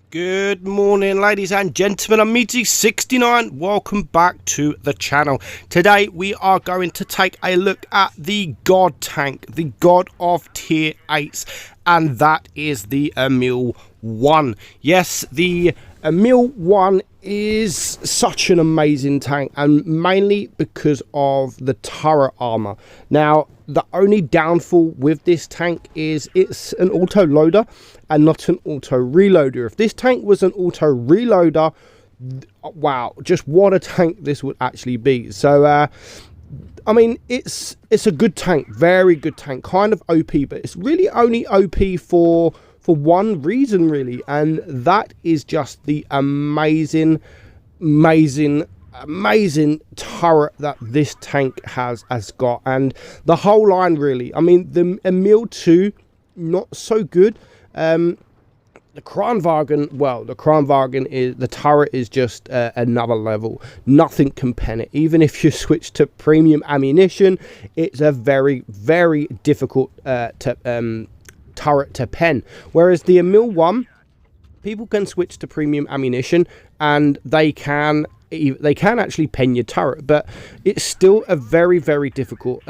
Good morning, ladies and gentlemen. I'm meadsy69. Welcome back to the channel. Today we are going to take a look at the god tank, the god of tier 8s, and that is the Emil 1. Yes, the Emil 1 is such an amazing tank, and mainly because of the turret armor. Now, the only downfall with this tank is it's an auto loader and not an auto reloader. If this tank was an auto reloader, wow, just what a tank this would actually be. So I mean, it's a good tank, very good tank, kind of OP, but it's really only OP for one reason, really, and that is just the amazing turret that this tank has got, and the whole line, really. I mean, the Emil 2, not so good. The Kranwagen, well, the Kranwagen is, the turret is just another level. Nothing can pen it. Even if you switch to premium ammunition, it's a very difficult turret to pen. Whereas the Emil 1, people can switch to premium ammunition and they can actually pen your turret, but it's still a very difficult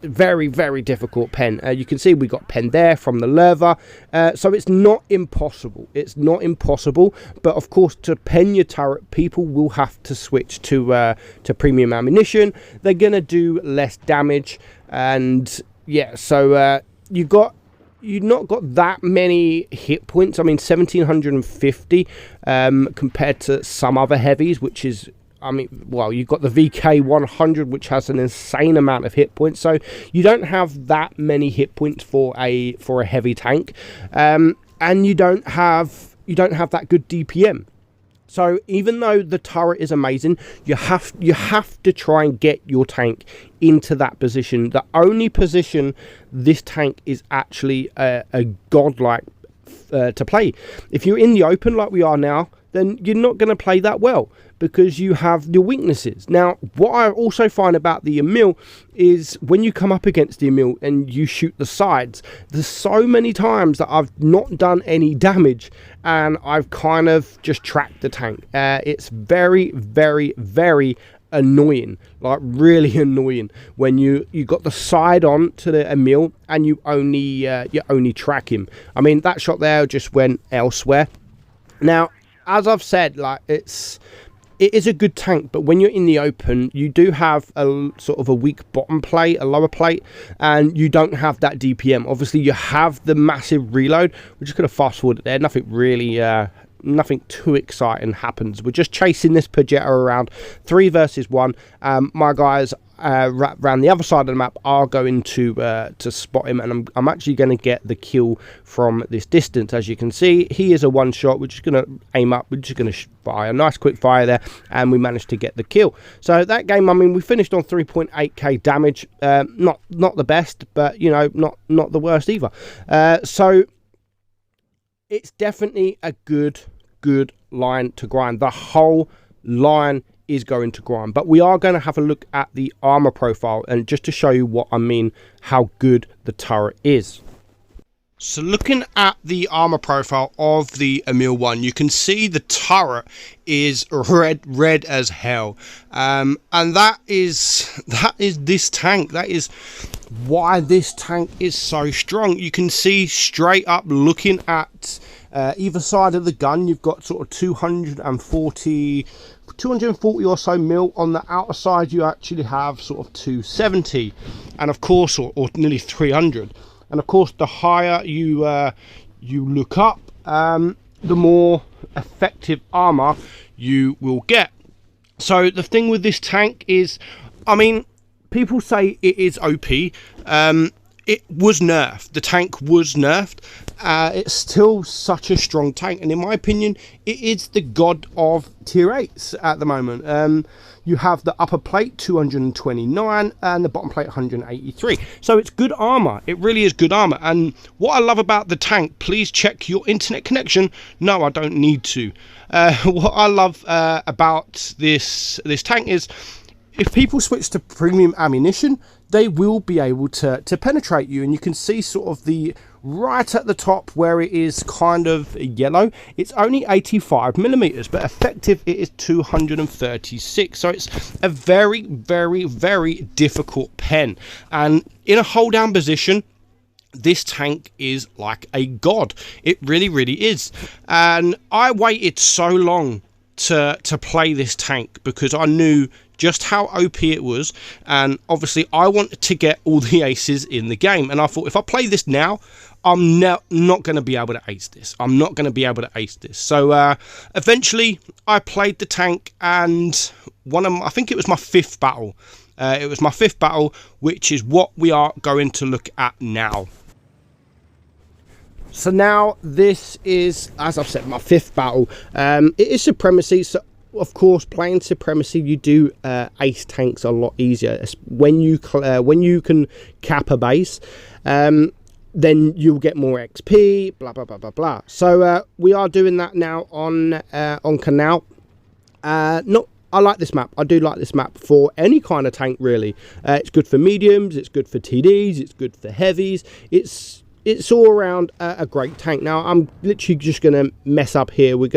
very difficult pen. You can see we got pen there from the lever, so it's not impossible, but of course, to pen your turret, people will have to switch to premium ammunition. They're gonna do less damage, and yeah, so you've not got that many hit points. I mean, 1750 compared to some other heavies, which is, I mean, well, you've got the VK 100, which has an insane amount of hit points. So you don't have that many hit points for a heavy tank, and you don't have that good DPM. So even though the turret is amazing, you have to try and get your tank into that position. The only position this tank is actually a godlike to play. If you're in the open like we are now, then you're not going to play that well because you have your weaknesses. Now, what I also find about the Emil is when you come up against the Emil and you shoot the sides, there's so many times that I've not done any damage and I've kind of just tracked the tank. It's very annoying, like really annoying, when you got the side on to the Emil and you only track him. I mean, that shot there just went elsewhere. Now, as I've said, like, it is a good tank, but when you're in the open, you do have a sort of a weak bottom plate, a lower plate, and you don't have that DPM. Obviously, you have the massive reload. We're just going to fast forward it there. Nothing really, nothing too exciting happens. We're just chasing this Pajetta around 3 versus 1. My guys around the other side of the map are going to spot him, and I'm actually going to get the kill from this distance. As you can see, he is a one shot. We're just going to aim up, we're just going to fire a nice quick fire there, and we managed to get the kill. So that game, I mean, we finished on 3.8k damage. Not the best, but you know, not the worst either. So it's definitely a good line to grind. The whole line is going to grind, but we are going to have a look at the armor profile, and just to show you what I mean, how good the turret is. So looking at the armor profile of the Emil 1, you can see the turret is red as hell, and that is this tank. That is why this tank is so strong. You can see straight up, looking at either side of the gun, you've got sort of 240 or so mil. On the outer side, you actually have sort of 270, and of course, or nearly 300. And of course, the higher you look up, the more effective armor you will get. So the thing with this tank is, I mean, people say it is OP. It was nerfed. The tank was nerfed. It's still such a strong tank, and in my opinion, it is the god of tier 8s at the moment. You have the upper plate 229 and the bottom plate 183, so it's good armor. It really is good armor. And what I love about the tank, please check your internet connection. No, I don't need to. What I love about this tank is, if people switch to premium ammunition, they will be able to penetrate you, and you can see sort of the right at the top where it is kind of yellow, it's only 85 millimeters, but effective it is 236. So it's a very, very, very difficult pen. And in a hold down position, this tank is like a god. It really, really is. And I waited so long to play this tank because I knew just how OP it was, and obviously I wanted to get all the aces in the game. And I thought, if I play this now, I'm not going to be able to ace this. I'm not going to be able to ace this. So eventually I played the tank, and I think it was my 5th battle. It was my 5th battle, which is what we are going to look at now. So now this is, as I've said, my 5th battle. It is Supremacy, so of course playing Supremacy you do ace tanks a lot easier when you can cap a base. Then you'll get more XP, blah blah blah blah blah. So we are doing that now on Canal. I like this map. I do like this map for any kind of tank, really. It's good for mediums, it's good for TDs, it's good for heavies. It's all around a great tank. Now I'm literally just going to mess up here. We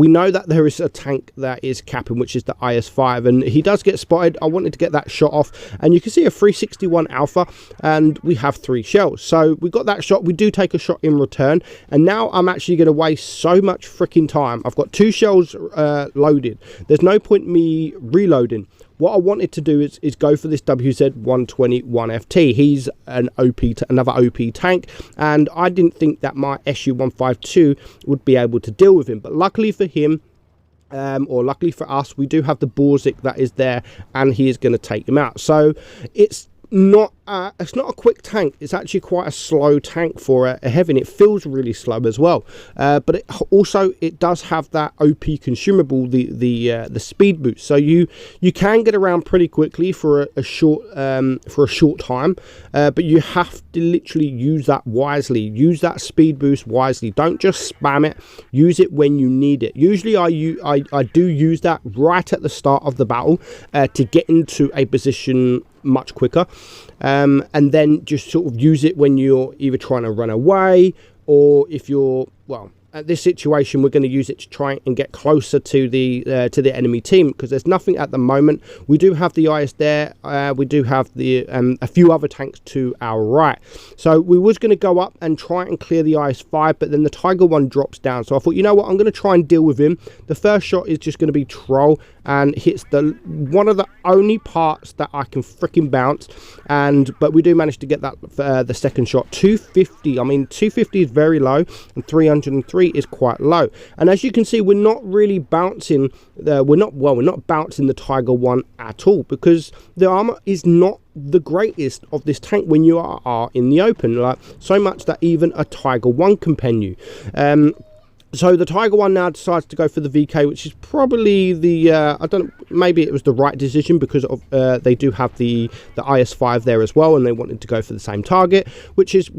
know that there is a tank that is capping, which is the IS-5, and he does get spotted. I wanted to get that shot off, and you can see a 361 alpha, and we have 3 shells. So we got that shot. We do take a shot in return, and now I'm actually going to waste so much freaking time. I've got 2 shells loaded. There's no point me reloading. What I wanted to do is go for this WZ-121FT. He's another OP tank, and I didn't think that my SU-152 would be able to deal with him. But luckily for him, or luckily for us, we do have the Borzik that is there, and he is going to take him out. So it's not a quick tank. It's actually quite a slow tank for a heavy, and it feels really slow as well. But it does have that OP consumable, the speed boost. So you can get around pretty quickly for a short time. But you have to literally use that wisely. Use that speed boost wisely. Don't just spam it. Use it when you need it. Usually I do use that right at the start of the battle to get into a position much quicker, and then just sort of use it when you're either trying to run away, or if you're, well, at this situation we're going to use it to try and get closer to the enemy team, because there's nothing at the moment. We do have the IS there, we do have the a few other tanks to our right. So we was going to go up and try and clear the IS-5, but then the Tiger 1 drops down. So I thought, you know what, I'm going to try and deal with him. The first shot is just going to be troll, and hits one of the only parts that I can freaking bounce, but we do manage to get that the second shot. 250, I mean 250 is very low, and 303 is quite low. And as you can see, we're not really bouncing we're not bouncing the Tiger 1 at all, because the armor is not the greatest of this tank when you are in the open, like so much that even a Tiger 1 can pen you. So the Tiger 1 now decides to go for the VK, which is probably the I don't know, maybe it was the right decision, because of they do have the IS-5 there as well, and they wanted to go for the same target, which is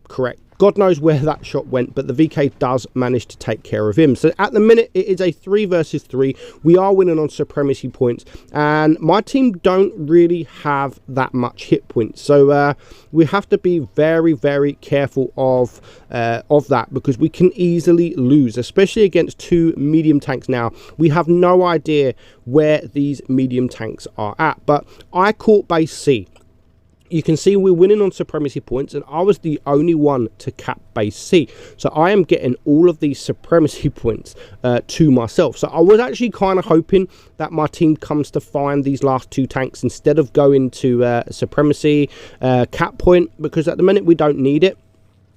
correct. God knows where that shot went, but the VK does manage to take care of him. So at the minute, it is a 3 versus 3. We are winning on Supremacy points, and my team don't really have that much hit points. So we have to be very, very careful of that, because we can easily lose, especially against 2 medium tanks now. We have no idea where these medium tanks are at, but I caught base C. You can see we're winning on Supremacy points, and I was the only one to cap base C. So I am getting all of these Supremacy points to myself. So I was actually kind of hoping that my team comes to find these last 2 tanks instead of going to Supremacy cap point, because at the minute we don't need it.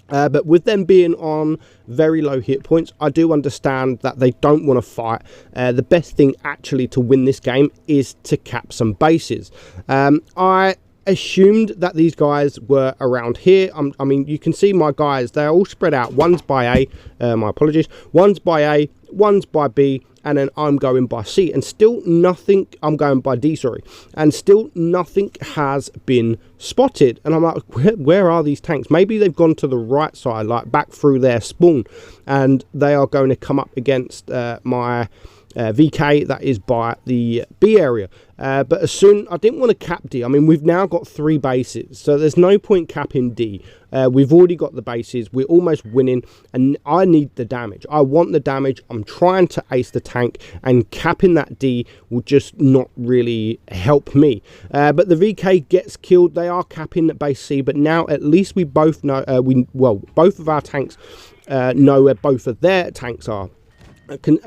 But with them being on very low hit points, I do understand that they don't want to fight. The best thing actually to win this game is to cap some bases. I assumed that these guys were around here. I mean, you can see my guys, they're all spread out. One's by A, my apologies. One's by A, one's by B, and then I'm going by C, and still nothing. I'm going by D, sorry, and still nothing has been spotted. And I'm like, where are these tanks? Maybe they've gone to the right side, like back through their spawn, and they are going to come up against my VK that is by the B area. But as soon, I didn't want to cap D. I mean, we've now got 3 bases, so there's no point capping D. We've already got the bases, we're almost winning, and I need the damage. I want the damage. I'm trying to ace the tank, and capping that D will just not really help me. But the VK gets killed. They are capping at base C, but now at least we both know, both of our tanks know where both of their tanks are.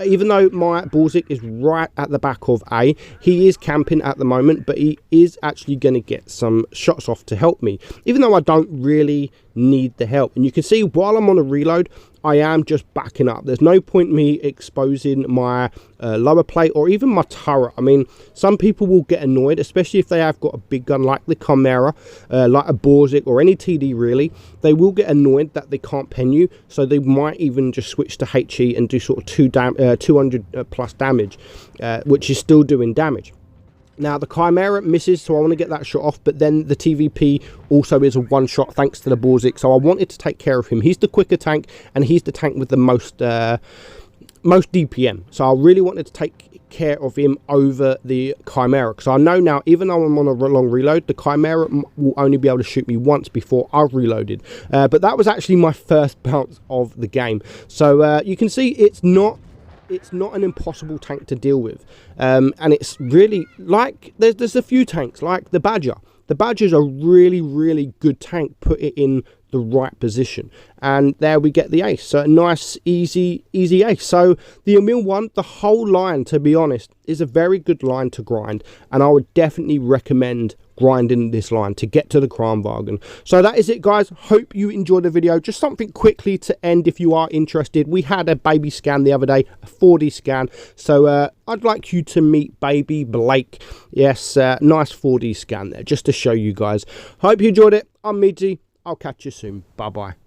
Even though my Borzik is right at the back of A, he is camping at the moment, but he is actually going to get some shots off to help me, even though I don't really need the help. And you can see while I'm on a reload, I am just backing up. There's no point me exposing my lower plate or even my turret. I mean, some people will get annoyed, especially if they have got a big gun like the Chimera, like a Borzik or any TD really. They will get annoyed that they can't pen you, so they might even just switch to HE and do sort of 200 plus damage, which is still doing damage. Now, the Chimera misses, so I want to get that shot off, but then the TVP also is a one-shot thanks to the Borzik, so I wanted to take care of him. He's the quicker tank, and he's the tank with the most DPM, so I really wanted to take care of him over the Chimera, because I know now, even though I'm on a long reload, the Chimera will only be able to shoot me once before I've reloaded. But that was actually my first bounce of the game, so you can see it's not an impossible tank to deal with, and it's really like there's a few tanks like the Badger. The Badger's a really good tank. Put it in the right position, and there we get the ace. So a nice easy ace. So the Emil one, the whole line, to be honest, is a very good line to grind, and I would definitely recommend grinding this line to get to the Kranwagen. So that is it, guys. Hope you enjoyed the video. Just something quickly to end if you are interested. We had a baby scan the other day, a 4D scan, so I'd like you to meet baby Blake. Yes, nice 4D scan there just to show you guys. Hope you enjoyed it. I'm Meadsy. I'll catch you soon. Bye bye.